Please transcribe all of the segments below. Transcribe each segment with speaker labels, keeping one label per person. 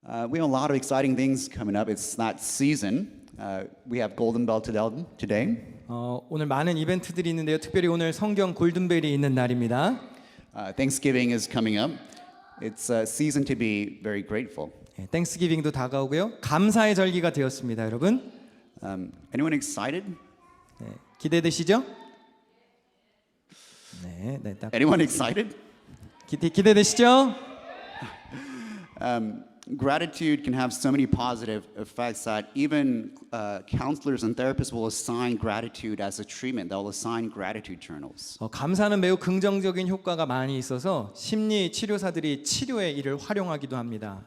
Speaker 1: We have a lot of exciting things coming up. It's that season. We have Golden Bell today.
Speaker 2: 오늘 많은 이벤트들이 있는데요. 특별히 오늘 성경 골든벨이 있는 날입니다.
Speaker 1: Thanksgiving is coming up. It's a season to be very grateful.
Speaker 2: 땡스기빙도 다가오고요. 감사의 절기가 되었습니다, 여러분.
Speaker 1: Anyone excited?
Speaker 2: 기대되시죠? 네, 딱
Speaker 1: Anyone excited?
Speaker 2: 기대되시죠?
Speaker 1: Gratitude can have so many positive effects that even counselors and therapists will assign gratitude as a treatment. They'll assign gratitude journals.
Speaker 2: 감사는 매우 긍정적인 효과가 많이 있어서 심리 치료사들이 치료에 이를 활용하기도 합니다.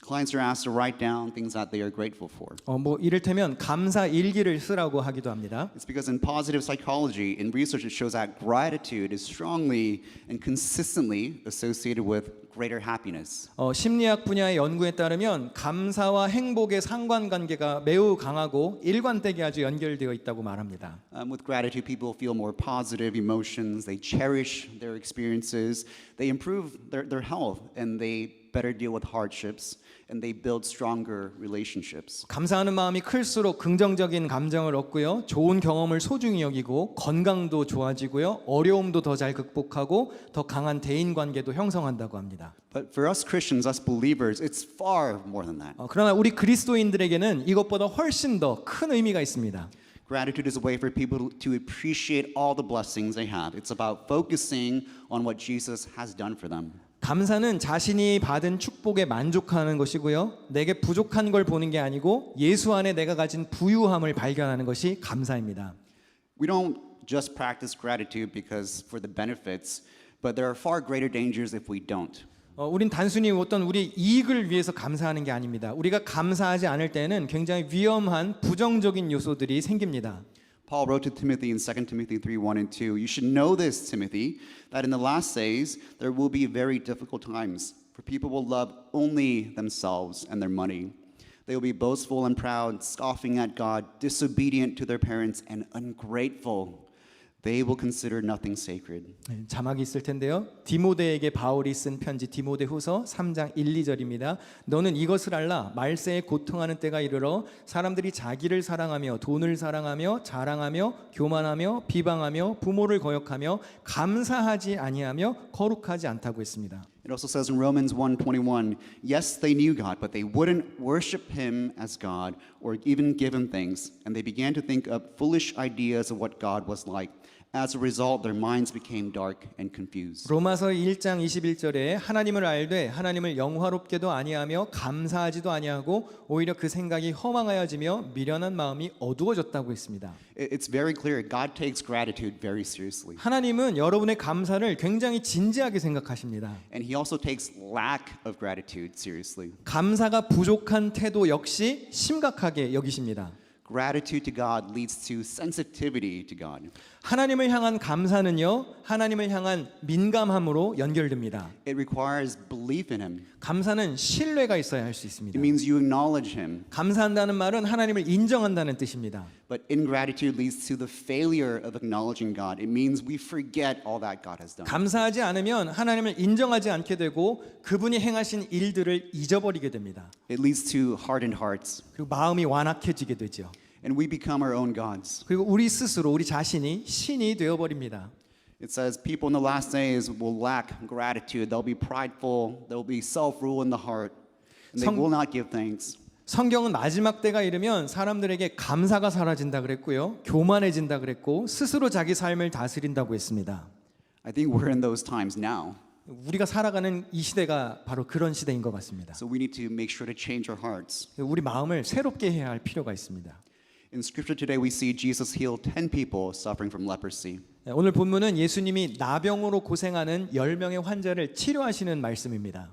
Speaker 1: Clients are asked to write down things that they are grateful for.
Speaker 2: 이를테면 감사 일기를 쓰라고 하기도 합니다.
Speaker 1: It's because in positive psychology, in research, it shows that gratitude is strongly and consistently associated with greater happiness.
Speaker 2: 심리학 분야의 연구에 따르면 감사와 행복의 상관관계가 매우 강하고 일관되게 아주 연결되어 있다고 말합니다.
Speaker 1: With gratitude, people feel more positive emotions. They cherish their experiences. They improve their health, and they better deal with hardships. And they build stronger relationships.
Speaker 2: 감사하는 마음이 클수록 긍정적인 감정을 얻고요. 좋은 경험을 소중히 여기고 건강도 좋아지고요. 어려움도 더 잘 극복하고 더 강한 대인 관계도 형성한다고 합니다.
Speaker 1: But for us Christians, us believers, it's far more than that.
Speaker 2: 그러나 우리 그리스도인들에게는 이것보다 훨씬 더 큰 의미가 있습니다.
Speaker 1: Gratitude is a way for people to appreciate all the blessings they have. It's about focusing on what Jesus has done for them.
Speaker 2: 감사는 자신이 받은 축복에 만족하는 것이고요. 내게 부족한 걸 보는 게 아니고 예수 안에 내가 가진 부유함을 발견하는 것이 감사입니다.
Speaker 1: We don't just practice gratitude because for the benefits, but there are far greater dangers if we don't.
Speaker 2: 우린 단순히 어떤 우리 이익을 위해서 감사하는 게 아닙니다. 우리가 감사하지 않을 때는 굉장히 위험한 부정적인 요소들이 생깁니다.
Speaker 1: Paul wrote to Timothy in 2 Timothy 3:1 and 2, you should know this, Timothy, that in the last days there will be very difficult times, for people will love only themselves and their money. They will be boastful and proud, scoffing at God, disobedient to their parents, and ungrateful. They will consider nothing sacred.
Speaker 2: 자막이 있을 텐데요. 디모데에게 바울이 쓴 편지 디모데후서 3장 1, 2절입니다. 너는 이것을 알라. 말세에 고통하는 때가 이르러 사람들이 자기를 사랑하며 돈을 사랑하며 자랑하며 교만하며 비방하며 부모를 거역하며 감사하지 아니하며 거룩하지 않다고 했습니다.
Speaker 1: It also says in Romans 1:21, yes, they knew God, but they wouldn't worship him as God or even give him thanks, and they began to think up foolish ideas of what God was like. As a result, their minds became dark and confused.
Speaker 2: 로마서 1장 21절에 하나님을 알되 하나님을 영화롭게도 아니하며 감사하지도 아니하고 오히려 그 생각이 허망하여지며 미련한 마음이 어두워졌다고 했습니다.
Speaker 1: It's very clear. God takes gratitude very seriously.
Speaker 2: 하나님은 여러분의 감사를 굉장히 진지하게 생각하십니다.
Speaker 1: And he also takes lack of gratitude seriously.
Speaker 2: 감사가 부족한 태도 역시 심각하게 여기십니다.
Speaker 1: Gratitude to God leads to sensitivity to God.
Speaker 2: 하나님을 향한 감사는요, 하나님을 향한 민감함으로 연결됩니다.
Speaker 1: It requires belief in him.
Speaker 2: 감사는 신뢰가 있어야 할 수 있습니다.
Speaker 1: It means you acknowledge him.
Speaker 2: 감사한다는 말은 하나님을 인정한다는 뜻입니다.
Speaker 1: But ingratitude leads to the failure of acknowledging God. It means we forget all that God has done.
Speaker 2: 감사하지 않으면 하나님을 인정하지 않게 되고 그분이 행하신 일들을 잊어버리게 됩니다.
Speaker 1: It leads to hardened hearts.
Speaker 2: 그리고 마음이 완악해지게 되죠.
Speaker 1: And we become our own gods.
Speaker 2: 그리고 우리 스스로 우리 자신이 신이 되어버립니다.
Speaker 1: It says people in the last days will lack gratitude. They'll be prideful. They'll be self-rule in the heart. And they will not give thanks.
Speaker 2: 성경은 마지막 때가 이르면 사람들에게 감사가 사라진다 그랬고요. 교만해진다 그랬고 스스로 자기 삶을 다스린다고 했습니다.
Speaker 1: I think we're in those times now.
Speaker 2: 우리가 살아가는 이 시대가 바로 그런 시대인 것 같습니다.
Speaker 1: So we need to make sure to change our hearts.
Speaker 2: 우리 마음을 새롭게 해야 할 필요가 있습니다.
Speaker 1: In scripture today we see Jesus heal 10 people suffering from leprosy.
Speaker 2: 오늘 본문은 예수님이 나병으로 고생하는 10명의 환자를 치료하시는 말씀입니다.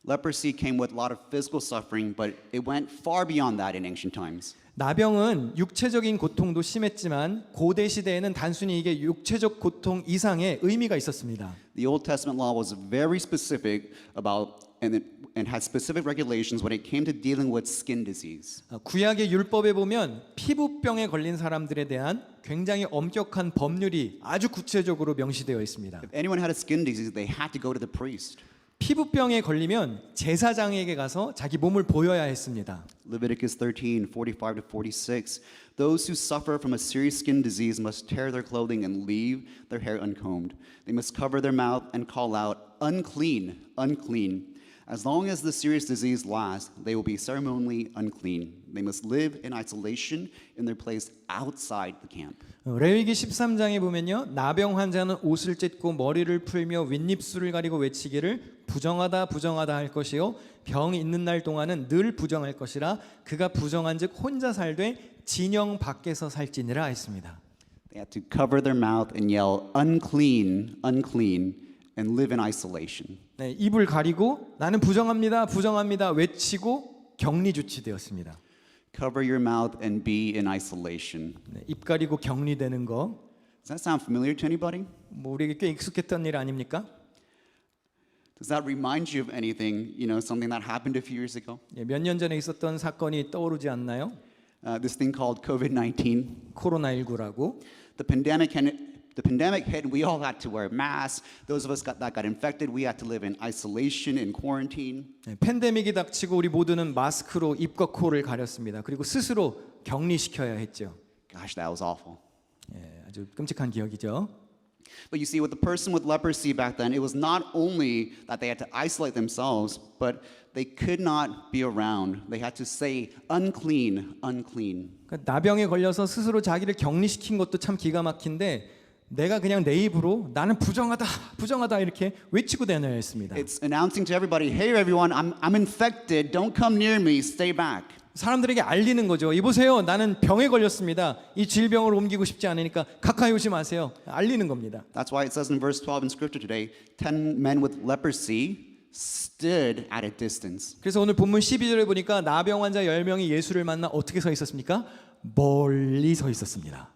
Speaker 1: Leprosy came with a lot of physical suffering, but it went far beyond that in ancient times.
Speaker 2: 나병은 육체적인 고통도 심했지만 고대 시대에는 단순히 이게 육체적 고통 이상의 의미가 있었습니다.
Speaker 1: The Old Testament law was very specific about and had specific regulations when it came to dealing with skin disease.
Speaker 2: 구약의 율법에 보면 피부병에 걸린 사람들에 대한 굉장히 엄격한 법률이 아주 구체적으로 명시되어 있습니다.
Speaker 1: If anyone had a skin disease, they had to go to the priest.
Speaker 2: 피부병에 걸리면 제사장에게 가서 자기 몸을 보여야 했습니다.
Speaker 1: Leviticus 13:45 to 46. Those who suffer from a serious skin disease must tear their clothing and leave their hair uncombed. They must cover their mouth and call out, unclean, unclean. As long as the serious disease lasts, they will be ceremonially unclean. They must live in isolation in their place outside the camp.
Speaker 2: 레위기 13장에 보면요. 나병 환자는 옷을 찢고 머리를 풀며 윗입술을 가리고 외치기를 부정하다 부정하다 할 것이요 병이 있는 날 동안은 늘 부정할 것이라 그가 부정한즉 혼자 살되 진영 밖에서 살지니라 했습니다.
Speaker 1: They had to cover their mouth and yell, unclean, unclean, and live in isolation.
Speaker 2: 네, 입을 가리고 나는 부정합니다 부정합니다 외치고 격리 조치되었습니다.
Speaker 1: Cover your mouth and be in isolation.
Speaker 2: 네, 입 가리고 격리되는 거
Speaker 1: Does that sound familiar to anybody?
Speaker 2: 뭐 우리에게 꽤 익숙했던 일 아닙니까?
Speaker 1: Does that remind you of anything, something that happened a few years ago?
Speaker 2: 예, 몇 년 전에 있었던 사건이 떠오르지 않나요?
Speaker 1: This thing called COVID-19.
Speaker 2: 코로나19라고.
Speaker 1: The pandemic hit, and we all had to wear masks. Those of us that got infected, we had to live in isolation and quarantine.
Speaker 2: 네, 팬데믹이 닥치고 우리 모두는 마스크로 입과 코를 가렸습니다. 그리고 스스로 격리시켜야 했죠.
Speaker 1: Gosh, that was awful.
Speaker 2: 예, 아주 끔찍한 기억이죠.
Speaker 1: But you see, with the person with leprosy back then, it was not only that they had to isolate themselves, but they could not be around. They had to say, unclean, unclean.
Speaker 2: 그러니까 나병에 걸려서 스스로 자기를 격리시킨 것도 참 기가 막힌데 내가 그냥 내 입으로 나는 부정하다, 부정하다 이렇게 외치고 다녀야 했습니다.
Speaker 1: It's announcing to everybody, hey everyone, I'm infected. Don't come near me. Stay back.
Speaker 2: 사람들에게 알리는 거죠. 이보세요, 나는 병에 걸렸습니다. 이 질병을 옮기고 싶지 않으니까 가까이 오지 마세요. 알리는 겁니다.
Speaker 1: That's why it says in verse 12 in scripture today, 10 men with leprosy stood at a distance.
Speaker 2: 그래서 오늘 본문 12절에 보니까 나병 환자 10명이 예수를 만나 어떻게 서 있었습니까? 멀리 서 있었습니다.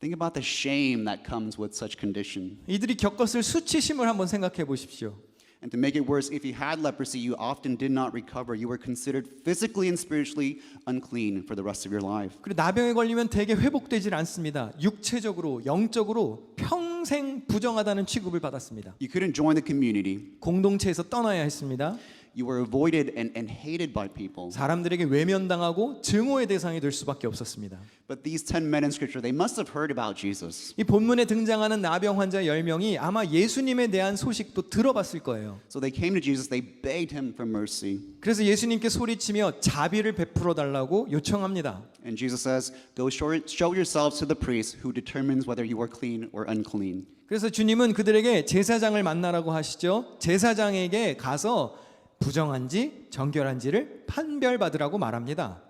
Speaker 1: Think about the shame that comes with such condition.
Speaker 2: 이들이 겪었을 수치심을 한번 생각해 보십시오.
Speaker 1: And to make it worse, if you had leprosy, you often did not recover. You were considered physically and spiritually unclean for the rest of your life.
Speaker 2: 그리고 나병에 걸리면 대개 회복되질 않습니다. 육체적으로, 영적으로 평생 부정하다는 취급을 받았습니다.
Speaker 1: You couldn't join the community.
Speaker 2: 공동체에서 떠나야 했습니다.
Speaker 1: You were avoided and hated by people.
Speaker 2: 사람들에게 외면당하고 증오의 대상이 될 수밖에 없었습니다.
Speaker 1: But these 10 men in scripture, they must have heard about Jesus.
Speaker 2: 이 본문에 등장하는 나병 환자 10명이 아마 예수님에 대한 소식도 들어봤을 거예요.
Speaker 1: So they came to Jesus, they begged him for mercy.
Speaker 2: 그래서 예수님께 소리치며 자비를 베풀어 달라고 요청합니다.
Speaker 1: And Jesus says, go show yourselves to the priest who determines whether you are clean or unclean.
Speaker 2: 그래서 주님은 그들에게 제사장을 만나라고 하시죠. 제사장에게 가서 부정한지 정결한지를 판별받으라고 말합니다.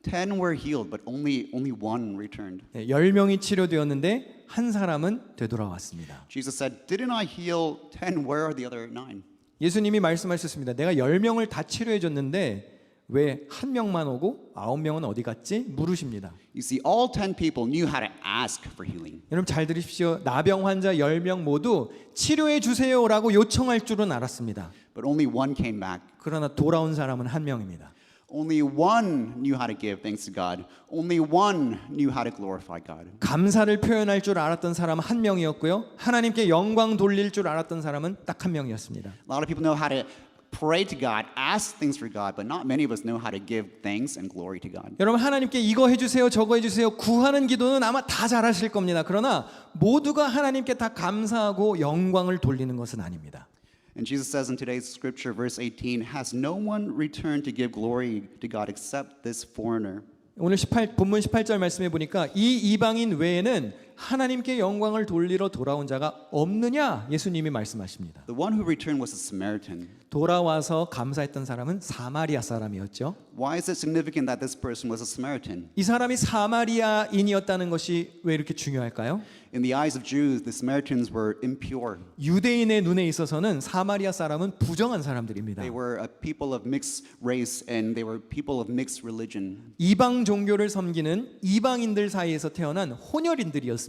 Speaker 1: 10 were healed, but only one returned.
Speaker 2: 10명이 치료되었는데 한 사람은 되돌아왔습니다.
Speaker 1: Jesus said, didn't I heal 10? Where are the other 9?
Speaker 2: 예수님이 말씀하셨습니다. 내가 10명을 다 치료해 줬는데 왜 한 명만 오고 9명은 어디 갔지? 물으십니다.
Speaker 1: You see, all 10 people knew how to ask for healing.
Speaker 2: 여러분 잘 들으십시오. 나병 환자 10명 모두 치료해 주세요라고 요청할 줄은 알았습니다.
Speaker 1: But only one came back.
Speaker 2: 그러나 돌아온 사람은 한 명입니다.
Speaker 1: Only one knew how to give thanks to God. Only one knew how to glorify God.
Speaker 2: 감사를 표현할 줄 알았던 사람은 한 명이었고요. 하나님께 영광 돌릴 줄 알았던 사람은 딱 한 명이었습니다.
Speaker 1: A lot of people know how to pray to God, ask things for God, but not many of us know how to give thanks and glory to God.
Speaker 2: 여러분 하나님께 이거 해주세요 저거 해주세요 구하는 기도는 아마 다 잘하실 겁니다. 그러나 모두가 하나님께 다 감사하고 영광을 돌리는 것은 아닙니다.
Speaker 1: And Jesus says in today's scripture, verse 18, has no one returned to give glory to God except this foreigner.
Speaker 2: 오늘 본문 18절 말씀해 보니까 이 이방인 외에는 하나님께 영광을 돌리러 돌아온 자가 없느냐 예수님이 말씀하십니다.
Speaker 1: The one who returned was a Samaritan.
Speaker 2: 돌아와서 감사했던 사람은 사마리아 사람이었죠.
Speaker 1: Why is it significant that this person was a Samaritan?
Speaker 2: 이 사람이 사마리아인이었다는 것이 왜 이렇게 중요할까요?
Speaker 1: In the eyes of Jews, the Samaritans were impure.
Speaker 2: 유대인의 눈에 있어서는 사마리아 사람은 부정한 사람들입니다.
Speaker 1: They were a people of mixed race and they were people of mixed religion.
Speaker 2: 이방 종교를 섬기는 이방인들 사이에서 태어난 혼혈인들이었습니다.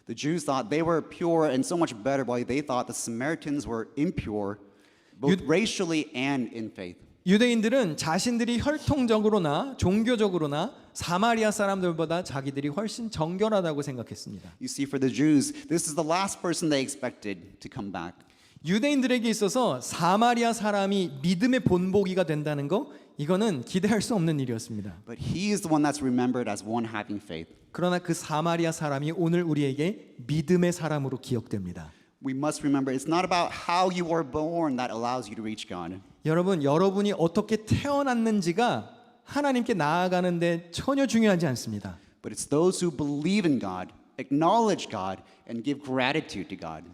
Speaker 1: The Jews thought they were pure and so much better, while they thought the Samaritans were impure, both racially and in faith.
Speaker 2: 유대인들은 자신들이 혈통적으로나 종교적으로나 사마리아 사람들보다 자기들이 훨씬 정결하다고 생각했습니다.
Speaker 1: You see, for the Jews, this is the last person they expected to come back.
Speaker 2: 유대인들에게 있어서 사마리아 사람이 믿음의 본보기가 된다는 거 이거는 기대할 수 없는 일이었습니다.
Speaker 1: But he is the one that's remembered as one having faith.
Speaker 2: 그러나 그 사마리아 사람이 오늘 우리에게 믿음의 사람으로 기억됩니다.
Speaker 1: We must remember it's not about how you are born that allows you to reach God.
Speaker 2: 여러분이 어떻게 태어났는지가 하나님께 나아가는데 전혀 중요하지 않습니다.
Speaker 1: But it's those who believe in God, acknowledge God, and give gratitude to God.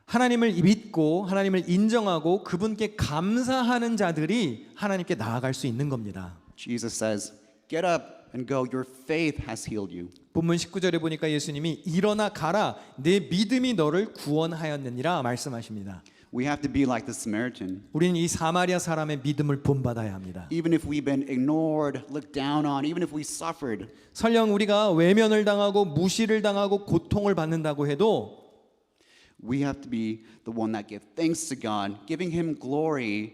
Speaker 2: 하나님을 믿고 하나님을 인정하고 그분께 감사하는 자들이 하나님께 나아갈 수 있는 겁니다.
Speaker 1: Jesus says, "Get up and go. Your faith has healed you."
Speaker 2: 본문 19절에 보니까 예수님이 일어나 가라 내 믿음이 너를 구원하였느니라 말씀하십니다.
Speaker 1: We have to be like the Samaritan.
Speaker 2: 우리는 이 사마리아 사람의 믿음을 본받아야 합니다.
Speaker 1: Even if we've been ignored, looked down on, even if we suffered,
Speaker 2: 설령 우리가 외면을 당하고 무시를 당하고 고통을 받는다고 해도
Speaker 1: we have to be the one that give thanks to God, giving him glory,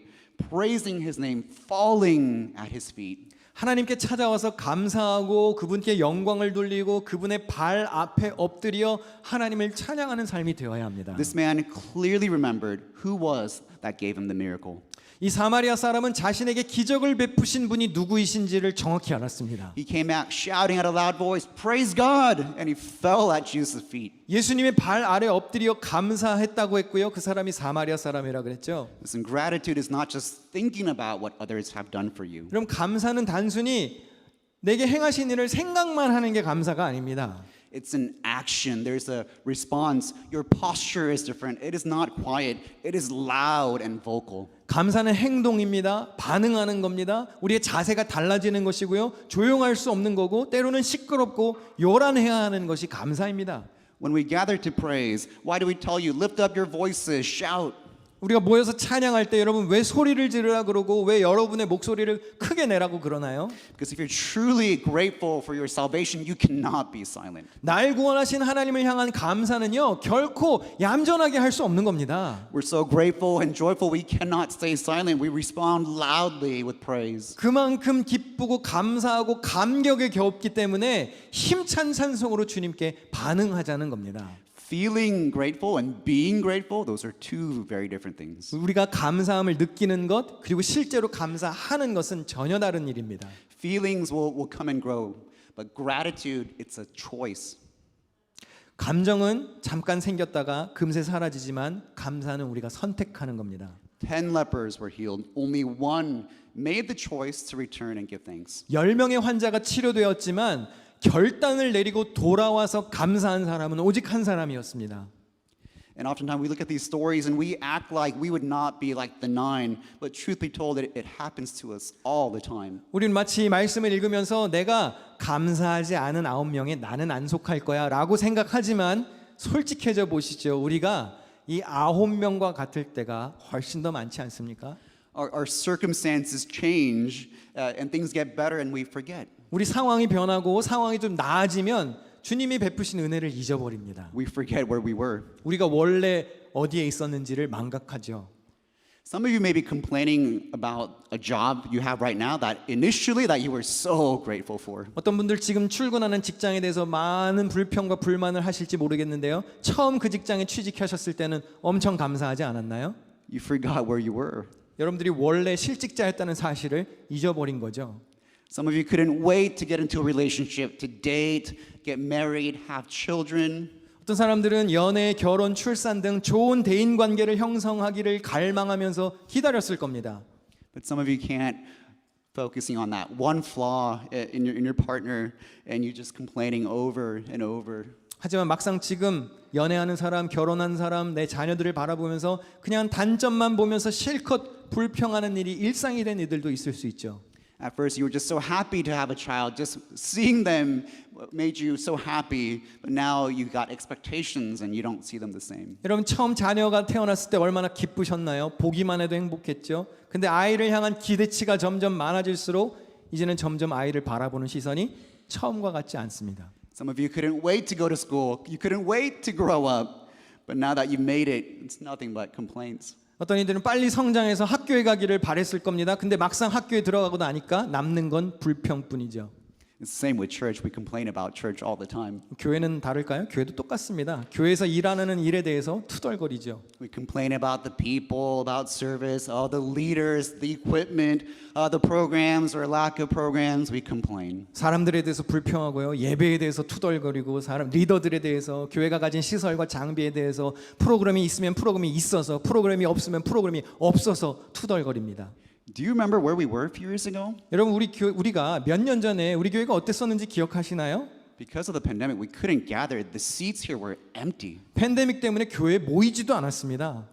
Speaker 1: praising his name, falling at his feet.
Speaker 2: 하나님께 찾아와서 감사하고 그분께 영광을 돌리고 그분의 발 앞에 엎드려 하나님을 찬양하는 삶이 되어야 합니다.
Speaker 1: This man clearly remembered who was that gave him the miracle.
Speaker 2: 이 사마리아 사람은 자신에게 기적을 베푸신 분이 누구이신지를 정확히 알았습니다.
Speaker 1: He came out shouting at a loud voice, "Praise God!" and he fell at Jesus' feet.
Speaker 2: 예수님의 발 아래 엎드려 감사했다고 했고요. 그 사람이 사마리아 사람이라 그랬죠.
Speaker 1: Listen, gratitude is not just thinking about what others have done for you.
Speaker 2: 그럼 감사는 단순히 내게 행하신 일을 생각만 하는 게 감사가 아닙니다.
Speaker 1: It's an action. There's a response. Your posture is different. It is not quiet. It is loud and vocal.
Speaker 2: 감사는 행동입니다. 반응하는 겁니다. 우리의 자세가 달라지는 것이고요. 조용할 수 없는 거고 때로는 시끄럽고 요란해야 하는 것이 감사입니다.
Speaker 1: When we gather to praise, why do we tell you, lift up your voices, shout?
Speaker 2: 우리가 모여서 찬양할 때 여러분 왜 소리를 지르라 그러고 왜 여러분의 목소리를 크게 내라고 그러나요?
Speaker 1: Because if you're truly grateful for your salvation, you cannot be silent.
Speaker 2: 날 구원하신 하나님을 향한 감사는요 결코 얌전하게 할 수 없는 겁니다.
Speaker 1: We're so grateful and joyful, we cannot stay silent. We respond loudly with praise.
Speaker 2: 그만큼 기쁘고 감사하고 감격에 겨웠기 때문에 힘찬 찬송으로 주님께 반응하자는 겁니다.
Speaker 1: Feeling grateful and being grateful, those are two very different things.
Speaker 2: 우리가 감사함을 느끼는 것 그리고 실제로 감사하는 것은 전혀 다른 일입니다.
Speaker 1: Feelings will come and grow, but gratitude, it's a choice.
Speaker 2: 감정은 잠깐 생겼다가 금세 사라지지만 감사는 우리가 선택하는 겁니다.
Speaker 1: 10 lepers were healed. Only one made the choice to return and give thanks.
Speaker 2: 10명의 환자가 치료되었지만 결단을 내리고 돌아와서 감사한 사람은 오직 한 사람이었습니다.
Speaker 1: And oftentimes we look at these stories and we act like we would not be like the 9, but truth be told, it happens to us all the time.
Speaker 2: 우리는 마치 이 말씀을 읽으면서 내가 감사하지 않은 9명에 나는 안 속할 거야 라고 생각하지만 솔직해져 보시죠. 우리가 이 9명과 같을 때가 훨씬 더 많지 않습니까?
Speaker 1: Our circumstances change and things get better and we forget.
Speaker 2: 우리 상황이 변하고 상황이 좀 나아지면 주님이 베푸신 은혜를 잊어버립니다.
Speaker 1: We forget where we were.
Speaker 2: 우리가 원래 어디에 있었는지를 망각하죠.
Speaker 1: Some of you may be complaining about a job you have right now that initially that you were so grateful for.
Speaker 2: 어떤 분들 지금 출근하는 직장에 대해서 많은 불평과 불만을 하실지 모르겠는데요. 처음 그 직장에 취직하셨을 때는 엄청 감사하지 않았나요?
Speaker 1: You forgot where you were.
Speaker 2: 여러분들이 원래 실직자였다는 사실을 잊어버린 거죠.
Speaker 1: Some of you couldn't wait to get into a relationship, to date, get married, have children.
Speaker 2: 어떤 사람들은 연애, 결혼, 출산 등 좋은 대인 관계를 형성하기를 갈망하면서 기다렸을 겁니다.
Speaker 1: But some of you can't focusing on that one flaw in your partner and you just complaining over and over.
Speaker 2: 하지만 막상 지금 연애하는 사람, 결혼한 사람, 내 자녀들을 바라보면서 그냥 단점만 보면서 실컷 불평하는 일이 일상이 된 이들도 있을 수 있죠.
Speaker 1: At first, you were just so happy to have a child. Just seeing them made you so happy. But now you got expectations and you don't see them the same.
Speaker 2: 여러분 처음 자녀가 태어났을 때 얼마나 기쁘셨나요? 보기만 해도 행복했죠. 근데 아이를 향한 기대치가 점점 많아질수록 이제는 점점 아이를 바라보는 시선이 처음과 같지 않습니다.
Speaker 1: Some of you couldn't wait to go to school. You couldn't wait to grow up. But now that you've made it, it's nothing but complaints.
Speaker 2: 어떤 이들은 빨리 성장해서 학교에 가기를 바랬을 겁니다. 근데 막상 학교에 들어가고 나니까 남는 건 불평뿐이죠.
Speaker 1: It's the same with church. We complain about church all the time.
Speaker 2: 교회는 다를까요? 교회도 똑같습니다. 교회에서 일하는 일에 대해서 투덜거리죠.
Speaker 1: We complain about the people, about service, all the leaders, the equipment, the programs or lack of programs. We complain.
Speaker 2: 사람들에 대해서 불평하고요. 예배에 대해서 투덜거리고 사람 리더들에 대해서 교회가 가진 시설과 장비에 대해서 프로그램이 있으면 프로그램이 있어서 프로그램이 없으면 프로그램이 없어서 투덜거립니다.
Speaker 1: Do you remember where we were a few years ago?
Speaker 2: 여러분 우리가 몇 년 전에 우리 교회가 어땠었는지 기억하시나요?
Speaker 1: Because of the pandemic, we couldn't gather. The seats here were empty.
Speaker 2: 팬데믹 때문에 교회에 모이지도 않았습니다.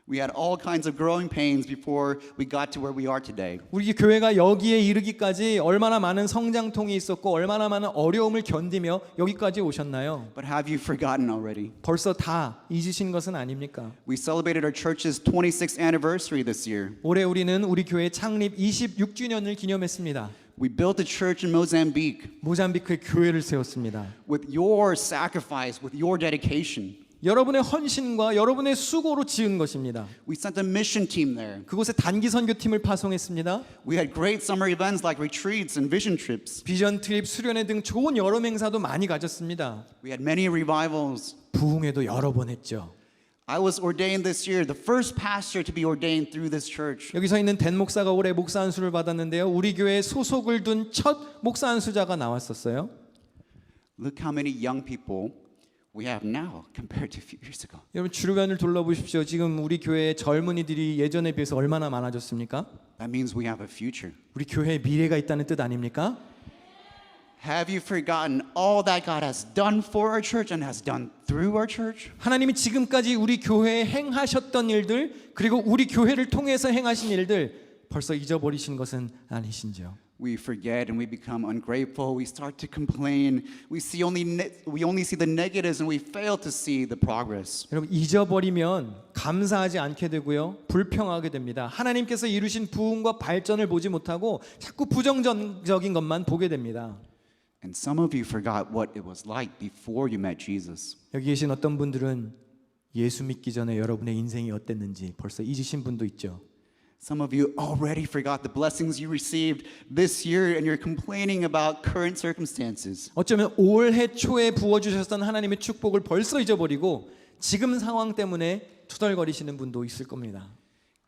Speaker 1: We had all kinds of growing pains before we got to where we are today.
Speaker 2: 우리 교회가 여기에 이르기까지 얼마나 많은 성장통이 있었고 얼마나 많은 어려움을 견디며 여기까지 오셨나요?
Speaker 1: But have you forgotten already?
Speaker 2: 벌써 다 잊으신 것은 아닙니까?
Speaker 1: We celebrated our church's 26th anniversary this year.
Speaker 2: 올해 우리는 우리 교회 창립 26주년을 기념했습니다.
Speaker 1: We built a church in Mozambique
Speaker 2: 모잠비크에 교회를 세웠습니다.
Speaker 1: with your sacrifice, with your dedication.
Speaker 2: 여러분의 헌신과 여러분의 수고로 지은 것입니다.
Speaker 1: We sent a mission team there.
Speaker 2: 그곳에 단기 선교팀을 파송했습니다.
Speaker 1: We had great summer events like retreats and vision trips.
Speaker 2: 비전 트립, 수련회 등 좋은 여름 행사도 많이 가졌습니다.
Speaker 1: We had many revivals.
Speaker 2: 부흥회도 여러 번 했죠.
Speaker 1: I was ordained this year, the first pastor to be ordained through this church.
Speaker 2: 여기서 있는 댄 목사가 올해 목사 안수를 받았는데요. 우리 교회에 소속을 둔 첫 목사 안수자가 나왔었어요.
Speaker 1: Look how many young people we have now compared to a few years ago.
Speaker 2: 여러분 주변을 둘러보십시오. 지금 우리 교회의 젊은이들이 예전에 비해서 얼마나 많아졌습니까?
Speaker 1: That means we have a future.
Speaker 2: 우리 교회에 미래가 있다는 뜻 아닙니까?
Speaker 1: Have you forgotten all that God has done for our church and has done through our church?
Speaker 2: 하나님이 지금까지 우리 교회에 행하셨던 일들 그리고 우리 교회를 통해서 행하신 일들 벌써 잊어버리신 것은 아니신지요?
Speaker 1: We forget and we become ungrateful. We start to complain. We only see the negatives and we fail to see the progress.
Speaker 2: 여러분 잊어버리면 감사하지 않게 되고요. 불평하게 됩니다. 하나님께서 이루신 부흥과 발전을 보지 못하고 자꾸 부정적인 것만 보게 됩니다.
Speaker 1: And some of you forgot what it was like before you met Jesus.
Speaker 2: 여기 계신 어떤 분들은 예수 믿기 전에 여러분의 인생이 어땠는지 벌써 잊으신 분도 있죠.
Speaker 1: Some of you already forgot the blessings you received this year and you're complaining about current circumstances.
Speaker 2: 어쩌면 올해 초에 부어주셨던 하나님의 축복을 벌써 잊어버리고 지금 상황 때문에 투덜거리시는 분도 있을 겁니다.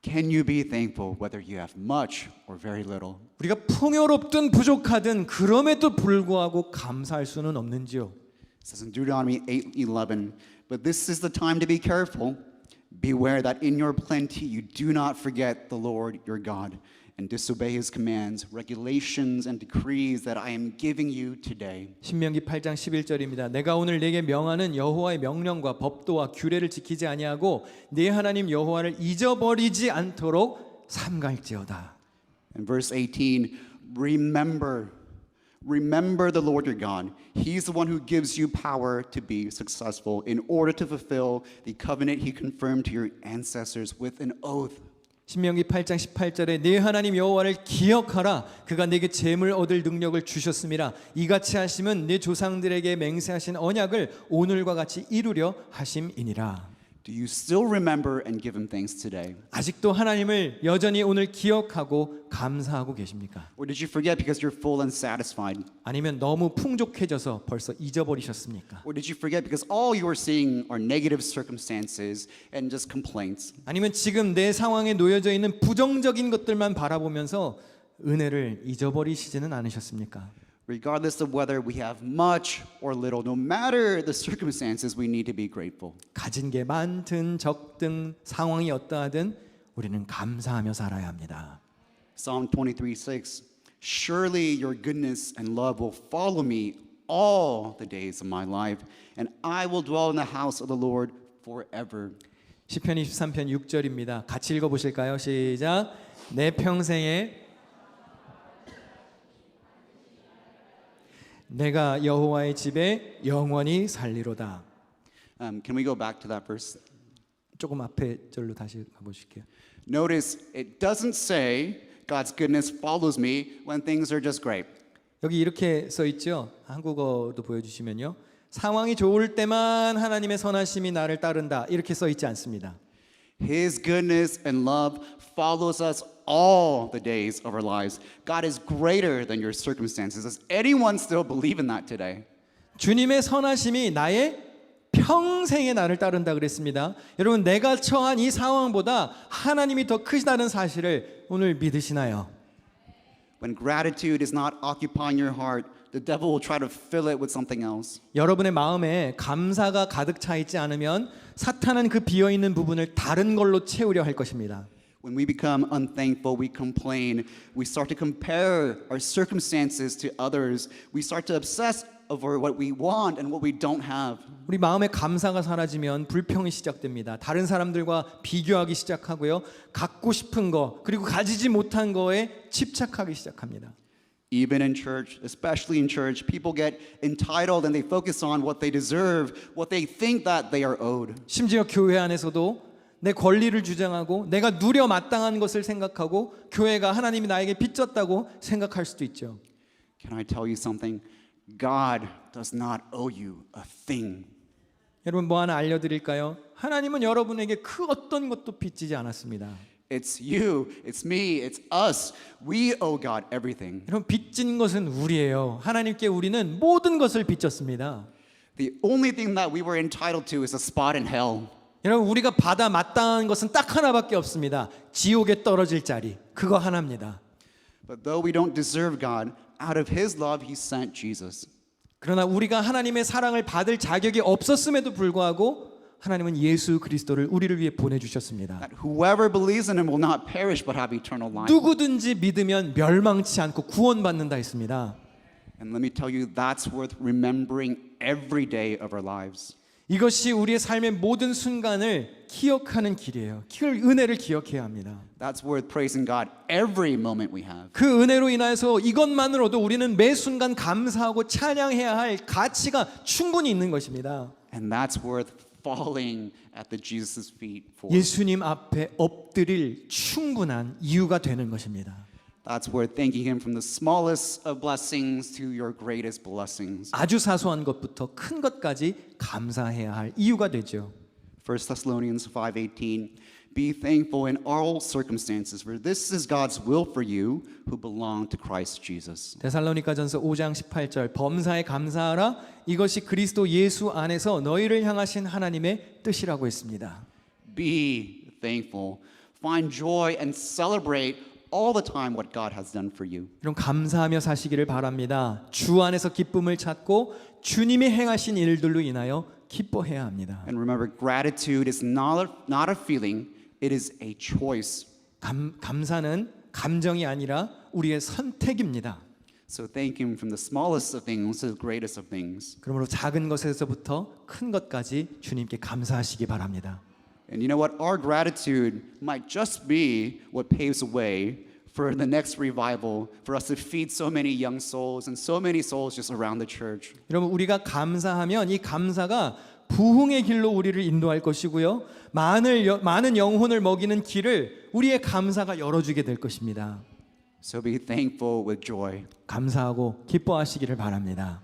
Speaker 1: Can you be thankful whether you have much or very little?
Speaker 2: 우리가 풍요롭든 부족하든 그럼에도 불구하고 감사할 수는 없는지요?
Speaker 1: It says in Deuteronomy 8:11, but this is the time to be careful. Beware that in your plenty you do not forget the Lord your God and disobey his commands, regulations and decrees that I am giving you today.
Speaker 2: 신명기 8장 11절입니다. 내가 오늘 내게 명하는 여호와의 명령과 법도와 규례를 지키지 아니하고 네 하나님 여호와를 잊어버리지 않도록 삼갈지어다.
Speaker 1: And verse 18, remember the Lord your God. He's the one who gives you power to be successful in order to fulfill the covenant he confirmed to your ancestors with an oath.
Speaker 2: 신명기 8장 18절에 네 하나님 여호와를 기억하라. 그가 네게 재물 얻을 능력을 주셨음이라. 이같이 하심은 네 조상들에게 맹세하신 언약을 오늘과 같이 이루려 하심이니라.
Speaker 1: Do you still remember and give him thanks today?
Speaker 2: 아직도 하나님을 여전히 오늘 기억하고 감사하고 계십니까?
Speaker 1: Or did you forget because you're full and satisfied?
Speaker 2: 아니면 너무 풍족해져서 벌써 잊어버리셨습니까?
Speaker 1: Or did you forget because all you are seeing are negative circumstances and just complaints?
Speaker 2: 아니면 지금 내 상황에 놓여져 있는 부정적인 것들만 바라보면서 은혜를 잊어버리시지는 않으셨습니까?
Speaker 1: Regardless of whether we have much or little, no matter the circumstances, we need to be grateful.
Speaker 2: 가진 게 많든 적든 상황이 어떠하든 우리는 감사하며 살아야 합니다.
Speaker 1: Psalm 23:6. Surely your goodness and love will follow me all the days of my life, and I will dwell in the house of the Lord forever.
Speaker 2: 시편 23편 6절입니다. 같이 읽어 보실까요? 시작. 내 평생에 내가 여호와의 집에 영원히 살리로다.
Speaker 1: Can we go back to that verse?
Speaker 2: 조금 앞에 절로 다시 가보실게요.
Speaker 1: Notice it doesn't say God's goodness follows me when things are just great.
Speaker 2: 여기 이렇게 써 있죠. 한국어도 보여주시면요. 상황이 좋을 때만 하나님의 선하심이 나를 따른다. 이렇게 써 있지 않습니다.
Speaker 1: His goodness and love follows us all the days of our lives. God is greater than your circumstances. Does anyone still believe in that today?
Speaker 2: 주님의 선하심이 나의 평생의 나를 따른다 그랬습니다. 여러분 내가 처한 이 상황보다 하나님이 더 크시다는 사실을 오늘 믿으시나요?
Speaker 1: When gratitude is not occupying your heart, the devil will try to fill it with something else.
Speaker 2: 여러분의 마음에 감사가 가득 차 있지 않으면 사탄은 그 비어 있는 부분을 다른 걸로 채우려 할 것입니다.
Speaker 1: When we become unthankful, we complain, we start to compare our circumstances to others, we start to obsess over what we want and what we don't have.
Speaker 2: 우리 마음에 감사가 사라지면 불평이 시작됩니다. 다른 사람들과 비교하기 시작하고요. 갖고 싶은 거 그리고 가지지 못한 거에 집착하기 시작합니다.
Speaker 1: Even in church, especially in church, people get entitled and they focus on what they deserve, what they think that they are owed.
Speaker 2: 심지어 교회 안에서도 내 권리를 주장하고 내가 누려 마땅한 것을 생각하고 교회가 하나님이 나에게 빚졌다고 생각할 수도 있죠.
Speaker 1: Can I tell you something? God does not owe you a thing.
Speaker 2: 여러분 뭐 하나 알려드릴까요? 하나님은 여러분에게 그 어떤 것도 빚지지 않았습니다.
Speaker 1: It's you, it's me, it's us. We owe God everything.
Speaker 2: 여러분 빚진 것은 우리예요. 하나님께 우리는 모든 것을 빚졌습니다.
Speaker 1: The only thing that we were entitled to is a spot in hell.
Speaker 2: 여러분 우리가 받아 마땅한 것은 딱 하나밖에 없습니다. 지옥에 떨어질 자리 그거 하나입니다.
Speaker 1: But though we don't deserve God, out of His love, He sent Jesus.
Speaker 2: 그러나 우리가 하나님의 사랑을 받을 자격이 없었음에도 불구하고 하나님은 예수 그리스도를 우리를 위해 보내주셨습니다.
Speaker 1: That whoever believes in Him will not perish but have eternal life.
Speaker 2: 누구든지 믿으면 멸망치 않고 구원받는다 했습니다.
Speaker 1: And let me tell you, that's worth remembering every day of our lives.
Speaker 2: 이것이 우리의 삶의 모든 순간을 기억하는 길이에요. 그 은혜를 기억해야 합니다.
Speaker 1: That's worth praising God every moment we have.
Speaker 2: 그 은혜로 인하여서 이것만으로도 우리는 매 순간 감사하고 찬양해야 할 가치가 충분히 있는 것입니다.
Speaker 1: And that's worth falling at the Jesus' feet for.
Speaker 2: 예수님 앞에 엎드릴 충분한 이유가 되는 것입니다.
Speaker 1: That's worth thanking Him from the smallest of blessings to your greatest blessings.
Speaker 2: 아주 사소한 것부터 큰 것까지 감사해야 할 이유가 되죠.
Speaker 1: 1 Thessalonians 5:18 Be thankful in all circumstances, for this is God's will for you who belong to Christ Jesus.
Speaker 2: 데살로니가전서 5장 18절 범사에 감사하라 이것이 그리스도 예수 안에서 너희를 향하신 하나님의 뜻이라고 했습니다.
Speaker 1: Be thankful. Find joy and celebrate all the time what God has done for you.
Speaker 2: 여러분 감사하며 사시기를 바랍니다. 주 안에서 기쁨을 찾고 주님이 행하신 일들로 인하여 기뻐해야 합니다.
Speaker 1: And remember, gratitude is not a feeling, it is a choice.
Speaker 2: 감사는 감정이 아니라 우리의 선택입니다.
Speaker 1: So thank Him from the smallest of things to the greatest of things.
Speaker 2: 그러므로 작은 것에서부터 큰 것까지 주님께 감사하시기 바랍니다.
Speaker 1: And you know what? Our gratitude might just be what paves the way for the next revival, for us to feed so many young souls and so many souls just around the church.
Speaker 2: 여러분 우리가 감사하면 이 감사가 부흥의 길로 우리를 인도할 것이고요. 많은 영혼을 먹이는 길을 우리의 감사가 열어주게 될 것입니다.
Speaker 1: So be thankful with joy.
Speaker 2: 감사하고 기뻐하시기를 바랍니다.